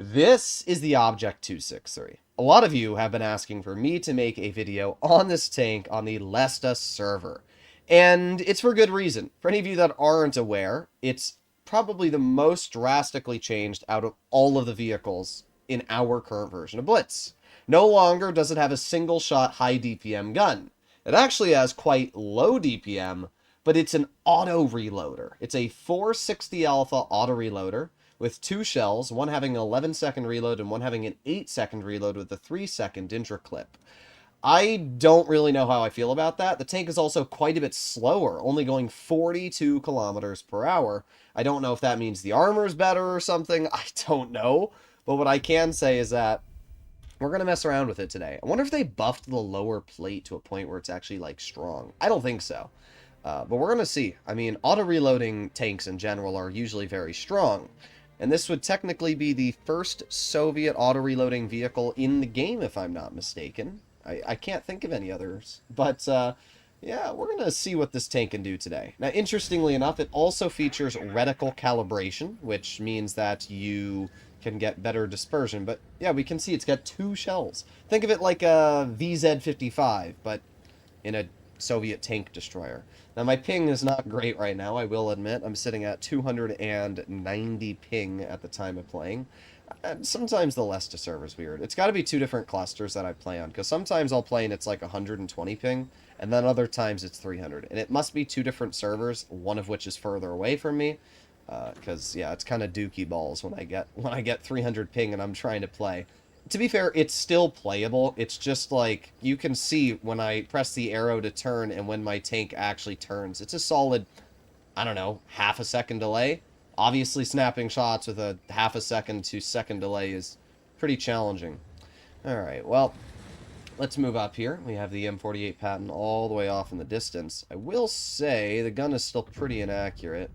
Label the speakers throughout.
Speaker 1: This is the Object 263. A lot of you have been asking for me to make a video on this tank on the Lesta server. And it's for good reason. For any of you that aren't aware, it's probably the most drastically changed out of all of the vehicles in our current version of Blitz. No longer does it have a single shot high DPM gun. It actually has quite low DPM, but it's an auto reloader. It's a 460 alpha auto reloader with two shells, one having an 11-second reload and one having an 8-second reload with a 3-second intra-clip. I don't really know how I feel about that. The tank is also quite a bit slower, only going 42 kilometers per hour. I don't know if that means the armor is better or something. I don't know. But what I can say is that we're going to mess around with it today. I wonder if they buffed the lower plate to a point where it's actually, like, strong. I don't think so. But we're going to see. I mean, auto-reloading tanks in general are usually very strong. And this would technically be the first Soviet auto-reloading vehicle in the game, if I'm not mistaken. I can't think of any others. But, yeah, we're going to see what this tank can do today. Now, interestingly enough, it also features reticle calibration, which means that you can get better dispersion. But, yeah, we can see it's got two shells. Think of it like a VZ-55, but in a Soviet tank destroyer. Now, my ping is not great right now, I will admit. I'm sitting at 290 ping at the time of playing. And sometimes the Lesta server is weird. It's got to be two different clusters that I play on, because sometimes I'll play and it's like 120 ping, and then other times it's 300. And it must be two different servers, one of which is further away from me, because, yeah, it's kind of dookie balls when I get 300 ping and I'm trying to play. To be fair, it's still playable. It's just like, you can see when I press the arrow to turn and when my tank actually turns. It's a solid, I don't know, half a second delay. Obviously, snapping shots with a half a second to second delay is pretty challenging. Alright, well, let's move up here. We have the M48 Patton all the way off in the distance. I will say the gun is still pretty inaccurate.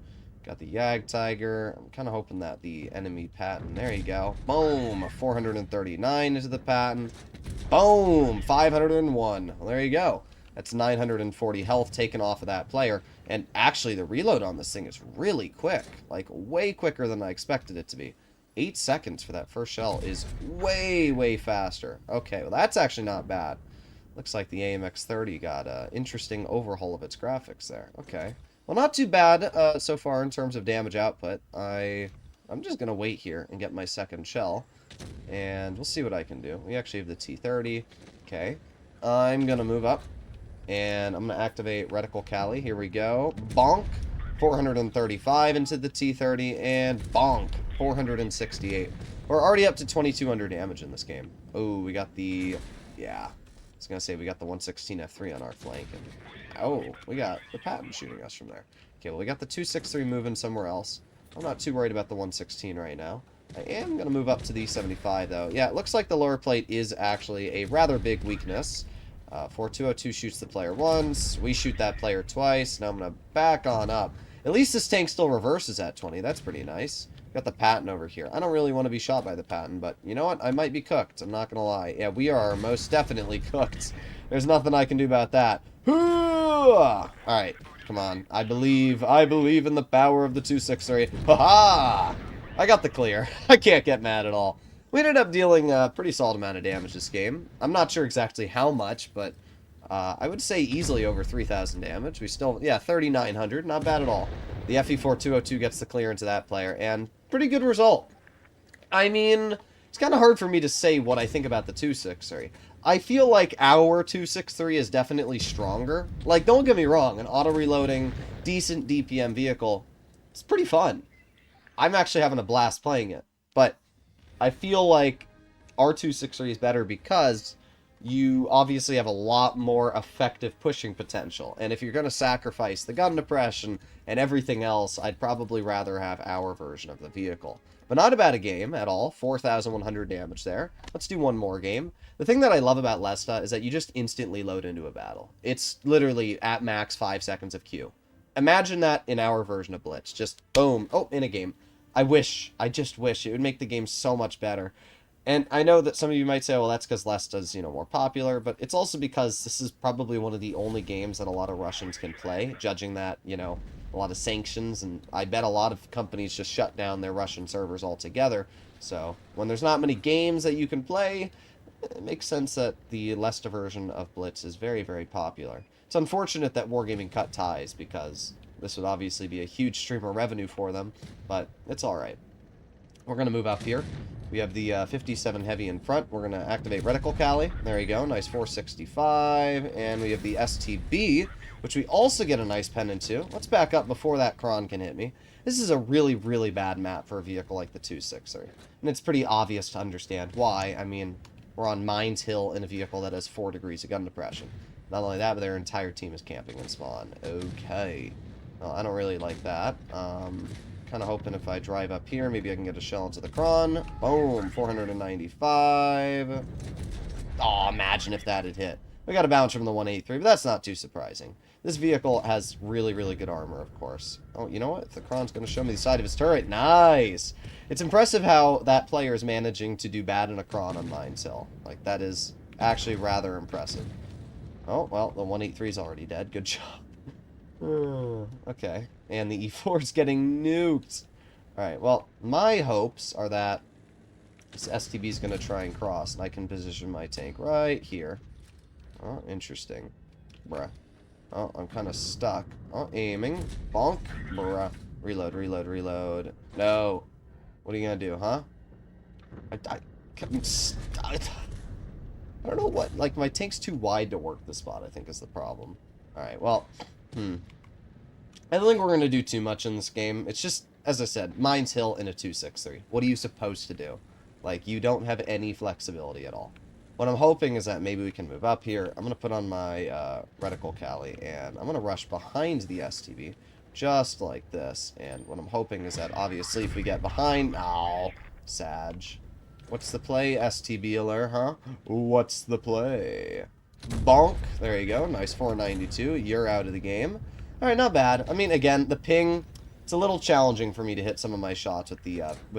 Speaker 1: Got the Yag Tiger. I'm kind of hoping that the enemy Patton. There you go. Boom! 439 into the Patton. Boom! 501. Well, there you go. That's 940 health taken off of that player. And actually, the reload on this thing is really quick. Like, way quicker than I expected it to be. 8 seconds for that first shell is way, way faster. Okay, well, that's actually not bad. Looks like the AMX-30 got an interesting overhaul of its graphics there. Okay. Well, not too bad so far in terms of damage output. I'm just going to wait here and get my second shell. And we'll see what I can do. We actually have the T-30. Okay. I'm going to move up. And I'm going to activate Reticle Cali. Here we go. Bonk. 435 into the T-30. And bonk. 468. We're already up to 2,200 damage in this game. Oh, we got the... Yeah. I was going to say we got the 116 F3 on our flank. And oh, we got the Patton shooting us from there. Okay, well, we got the 263 moving somewhere else. I'm not too worried about the 116 right now. I am going to move up to the 75, though. Yeah, it looks like the lower plate is actually a rather big weakness. 4202 shoots the player once. We shoot that player twice. Now I'm going to back on up. At least this tank still reverses at 20. That's pretty nice. Got the Patton over here. I don't really want to be shot by the Patton, but you know what? I might be cooked. I'm not going to lie. Yeah, we are most definitely cooked. There's nothing I can do about that. Alright, come on. I believe in the power of the 263. Ha-ha! I got the clear. I can't get mad at all. We ended up dealing a pretty solid amount of damage this game. I'm not sure exactly how much, but I would say easily over 3,000 damage. We still, yeah, 3,900. Not bad at all. The FE4202 gets the clear into that player, and pretty good result. I mean, it's kind of hard for me to say what I think about the 263. I feel like our 263 is definitely stronger. Like, don't get me wrong, an auto-reloading, decent DPM vehicle, it's pretty fun. I'm actually having a blast playing it. But I feel like our 263 is better because you obviously have a lot more effective pushing potential. And if you're going to sacrifice the gun depression and everything else, I'd probably rather have our version of the vehicle. But not a bad game at all. 4,100 damage there. Let's do one more game. The thing that I love about Lesta is that you just instantly load into a battle. It's literally at max 5 seconds of queue. Imagine that in our version of Blitz. Just boom. Oh, in a game. I just wish. It would make the game so much better. And I know that some of you might say, well, that's because Lesta's, more popular, but it's also because this is probably one of the only games that a lot of Russians can play, judging that, a lot of sanctions, and I bet a lot of companies just shut down their Russian servers altogether. So when there's not many games that you can play, it makes sense that the Leicester version of Blitz is very, very popular. It's unfortunate that Wargaming cut ties, because this would obviously be a huge stream of revenue for them, but it's alright. We're going to move up here. We have the 57 Heavy in front. We're going to activate Reticle Cali. There you go. Nice 465. And we have the STB, which we also get a nice pennant to. Let's back up before that Kron can hit me. This is a really, really bad map for a vehicle like the 263. And it's pretty obvious to understand why. I mean, we're on Mines Hill in a vehicle that has 4 degrees of gun depression. Not only that, but their entire team is camping in spawn. Okay. Well, I don't really like that. Kind of hoping if I drive up here, maybe I can get a shell into the Kron. Boom, 495. Oh, imagine if that had hit. We got a bounce from the 183, but that's not too surprising. This vehicle has really, really good armor, of course. Oh, you know what? The Kron's going to show me the side of his turret. Nice! It's impressive how that player is managing to do bad in a Kron on Mines Hill. Like, that is actually rather impressive. Oh, well, the 183 is already dead. Good job. Okay. And the E4 is getting nuked. Alright, well, my hopes are that this STB is going to try and cross, and I can position my tank right here. Oh, interesting. Bruh. Oh, I'm kind of stuck. Oh, aiming. Bonk. Bruh. Reload, reload, reload. No. What are you going to do, huh? I don't know what. Like, my tank's too wide to work the spot, I think, is the problem. Alright, well. I don't think we're going to do too much in this game. It's just, as I said, Mines Hill in a 263. What are you supposed to do? Like, you don't have any flexibility at all. What I'm hoping is that maybe we can move up here. I'm going to put on my Reticle Cali, and I'm going to rush behind the STB, just like this. And what I'm hoping is that, obviously, if we get behind... Oh, Sag. What's the play, STB alert, huh? What's the play? Bonk. There you go. Nice 492. You're out of the game. Alright, not bad. I mean, again, the ping, it's a little challenging for me to hit some of my shots with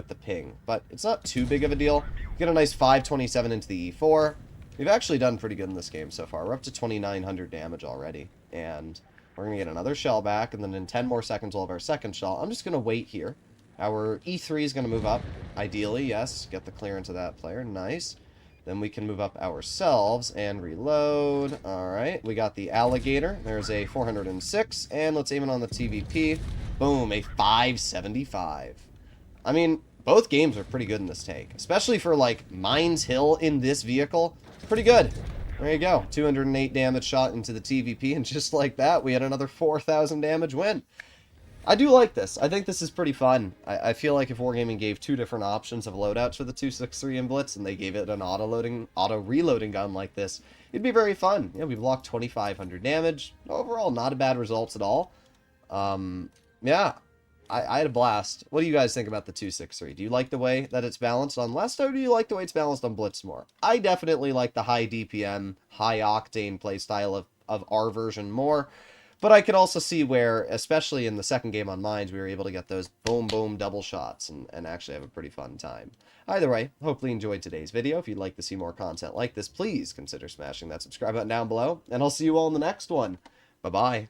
Speaker 1: the ping, but it's not too big of a deal. Get a nice 527 into the E4. We've actually done pretty good in this game so far. We're up to 2,900 damage already, and we're going to get another shell back, and then in 10 more seconds we'll have our second shell. I'm just going to wait here. Our E3 is going to move up, ideally, yes. Get the clearance of that player. Nice. Then we can move up ourselves and reload. Alright, we got the alligator. There's a 406. And let's aim it on the TVP. Boom, a 575. I mean, both games are pretty good in this tank. Especially for, like, Mines Hill in this vehicle. Pretty good. There you go. 208 damage shot into the TVP. And just like that, we had another 4,000 damage win. I do like this. I think this is pretty fun. I feel like if Wargaming gave 2 different options of loadouts for the 263 and Blitz, and they gave it an auto-reloading gun like this, it'd be very fun. Yeah, we blocked 2,500 damage. Overall, not a bad results at all. Yeah, I had a blast. What do you guys think about the 263? Do you like the way that it's balanced on Leicester, or do you like the way it's balanced on Blitz more? I definitely like the high DPM, high octane playstyle of our version more. But I could also see where, especially in the second game on Mines, we were able to get those boom, boom, double shots and actually have a pretty fun time. Either way, hopefully you enjoyed today's video. If you'd like to see more content like this, please consider smashing that subscribe button down below. And I'll see you all in the next one. Bye-bye.